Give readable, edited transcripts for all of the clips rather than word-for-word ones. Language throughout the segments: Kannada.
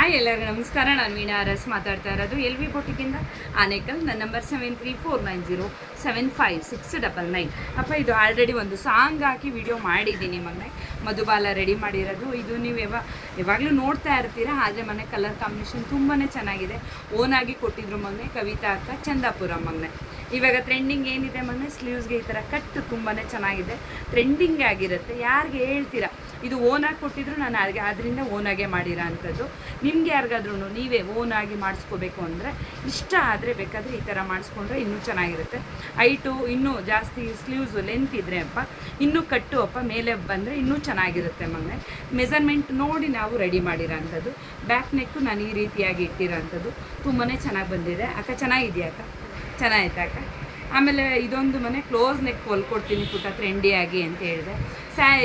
ಹಾಯ್ ಎಲ್ಲರಿಗೂ ನಮಸ್ಕಾರ. ನಾನು ವೀಣಾ ಅರಸ್ ಮಾತಾಡ್ತಾ ಇರೋದು ಎಲ್ ವಿ ಬೊಟಿಕಿಂದ ಆನೇಕಲ್. ನನ್ನ ನಂಬರ್ 7349075699. ಅಪ್ಪ ಇದು ಆಲ್ರೆಡಿ ಒಂದು ಸಾಂಗ್ ಹಾಕಿ ವಿಡಿಯೋ ಮಾಡಿದ್ದೀನಿ ಮೊನ್ನೆ. ಮಧುಬಾಲ ರೆಡಿ ಮಾಡಿರೋದು ಇದು. ನೀವು ಯಾವಾಗಲೂ ನೋಡ್ತಾ ಇರ್ತೀರ. ಆದರೆ ಮೊನ್ನೆ ಕಲರ್ ಕಾಂಬಿನೇಷನ್ ತುಂಬಾ ಚೆನ್ನಾಗಿದೆ. ಓನಾಗಿ ಕೊಟ್ಟಿದ್ರು ಮೊನ್ನೆ ಕವಿತಾ ಅಕ್ಕ ಚಂದಾಪುರ ಮೊನ್ನೆ. ಇವಾಗ ಟ್ರೆಂಡಿಂಗ್ ಏನಿದೆ ಮೊನ್ನೆ ಸ್ಲೀವ್ಸ್ಗೆ ಈ ಥರ ಕಟ್ಟು ತುಂಬಾ ಚೆನ್ನಾಗಿದೆ, ಟ್ರೆಂಡಿಂಗ್ ಆಗಿರುತ್ತೆ. ಯಾರಿಗೆ ಹೇಳ್ತೀರಾ ಇದು ಓನಾಗಿ ಕೊಟ್ಟಿದ್ರು ನಾನು ಅದರಿಂದ ಓನಾಗೆ ಮಾಡಿರೋ ಅಂಥದ್ದು. ನಿಮ್ಗೆ ಯಾರಿಗಾದ್ರೂ ನೀವೇ ಓನಾಗಿ ಮಾಡಿಸ್ಕೋಬೇಕು ಅಂದರೆ ಇಷ್ಟ ಆದರೆ ಬೇಕಾದರೆ ಈ ಥರ ಮಾಡಿಸ್ಕೊಂಡ್ರೆ ಇನ್ನೂ ಚೆನ್ನಾಗಿರುತ್ತೆ. ಹೈಟು ಇನ್ನೂ ಜಾಸ್ತಿ ಸ್ಲೀವ್ಸು ಲೆಂತ್ ಇದ್ದರೆ ಅಪ್ಪ ಇನ್ನೂ ಕಟ್ಟು ಅಪ್ಪ ಮೇಲೆ ಬಂದರೆ ಇನ್ನೂ ಚೆನ್ನಾಗಿರುತ್ತೆ. ಮೊನ್ನೆ ಮೆಸರ್ಮೆಂಟ್ ನೋಡಿ ನಾವು ರೆಡಿ ಮಾಡಿರೋ ಅಂಥದ್ದು. ಬ್ಯಾಕ್ ನೆಕ್ಕು ನಾನು ಈ ರೀತಿಯಾಗಿ ಇಟ್ಟಿರೋ ಅಂಥದ್ದು ತುಂಬಾ ಚೆನ್ನಾಗಿ ಬಂದಿದೆ. ಅಕ್ಕ ಚೆನ್ನಾಗಿದೆಯಾ ಅಕ್ಕ? ಚೆನ್ನಾಯ್ತು ಅಕ್ಕ. ಆಮೇಲೆ ಇದೊಂದು ಮನೆ ಕ್ಲೋಸ್ ನೆಕ್ ಹೊಲ್ಕೊಡ್ತೀನಿ ಪುಟ್ಟ ಟ್ರೆಂಡಿಯಾಗಿ ಅಂತ ಹೇಳಿದೆ.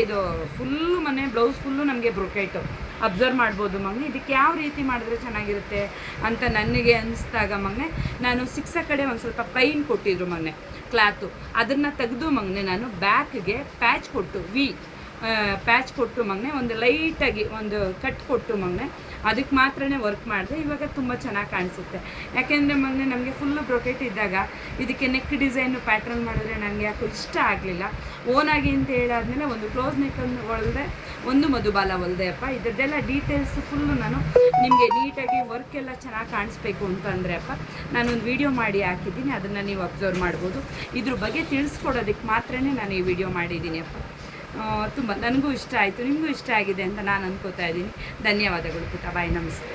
ಇದು ಫುಲ್ಲು ಮನೆ ಬ್ಲೌಸ್ ಫುಲ್ಲು ನಮಗೆ ಬ್ರೊಕೆಟು ಅಬ್ಸರ್ವ್ ಮಾಡ್ಬೋದು ಮಗನೆ. ಇದಕ್ಕೆ ಯಾವ ರೀತಿ ಮಾಡಿದ್ರೆ ಚೆನ್ನಾಗಿರುತ್ತೆ ಅಂತ ನನಗೆ ಅನಿಸ್ದಾಗ ಮಗನೆ ನಾನು 6 ಕಡೆ ಒಂದು ಸ್ವಲ್ಪ ಪ್ಲೈನ್ ಕೊಟ್ಟಿದ್ರು ಮೊನ್ನೆ ಕ್ಲಾತು. ಅದನ್ನು ತೆಗೆದು ಮಗನೆ ನಾನು ಬ್ಯಾಕ್ಗೆ ಪ್ಯಾಚ್ ಕೊಟ್ಟು ಪ್ಯಾಚ್ ಕೊಟ್ಟು ಮಗನೆ ಒಂದು ಲೈಟಾಗಿ ಒಂದು ಕಟ್ ಕೊಟ್ಟು ಮಗನೆ ಅದಕ್ಕೆ ಮಾತ್ರನೇ ವರ್ಕ್ ಮಾಡಿದೆ. ಇವಾಗ ತುಂಬ ಚೆನ್ನಾಗಿ ಕಾಣಿಸುತ್ತೆ. ಯಾಕೆಂದರೆ ಮೊನ್ನೆ ನಮಗೆ ಫುಲ್ಲು ಬ್ರೊಕೆಟ್ ಇದ್ದಾಗ ಇದಕ್ಕೆ ನೆಕ್ ಡಿಸೈನು ಪ್ಯಾಟ್ರನ್ ಮಾಡಿದ್ರೆ ನನಗೆ ಯಾಕೋ ಇಷ್ಟ ಆಗಲಿಲ್ಲ. ಓನಾಗಿ ಅಂತ ಹೇಳಾದ್ಮೇಲೆ ಒಂದು ಕ್ಲೋಸ್ ನೆಕ್ಕನ್ನು ಹೊಲಿದೆ, ಒಂದು ಮಧುಬಾಲ ಹೊಲಿದೆ ಅಪ್ಪ. ಇದರದ್ದೆಲ್ಲ ಡೀಟೇಲ್ಸ್ ಫುಲ್ಲು ನಾನು ನಿಮಗೆ ನೀಟಾಗಿ ವರ್ಕ್ ಎಲ್ಲ ಚೆನ್ನಾಗಿ ಕಾಣಿಸ್ಬೇಕು ಅಂತಂದರೆ ಅಪ್ಪ ನಾನೊಂದು ವಿಡಿಯೋ ಮಾಡಿ ಹಾಕಿದ್ದೀನಿ. ಅದನ್ನು ನೀವು ಅಬ್ಸರ್ವ್ ಮಾಡ್ಬೋದು. ಇದ್ರ ಬಗ್ಗೆ ತಿಳಿಸ್ಕೊಡೋದಕ್ಕೆ ಮಾತ್ರನೇ ನಾನು ಈ ವಿಡಿಯೋ ಮಾಡಿದ್ದೀನಿ ಅಪ್ಪ. ತುಂಬ ನನಗೂ ಇಷ್ಟ ಆಯಿತು, ನಿಮಗೂ ಇಷ್ಟ ಆಗಿದೆ ಅಂತ ನಾನು ಅನ್ಕೋತಾ ಇದ್ದೀನಿ. ಧನ್ಯವಾದಗಳು ಪುಟ್ಟ. ಬಾಯ್, ನಮಸ್ತೆ.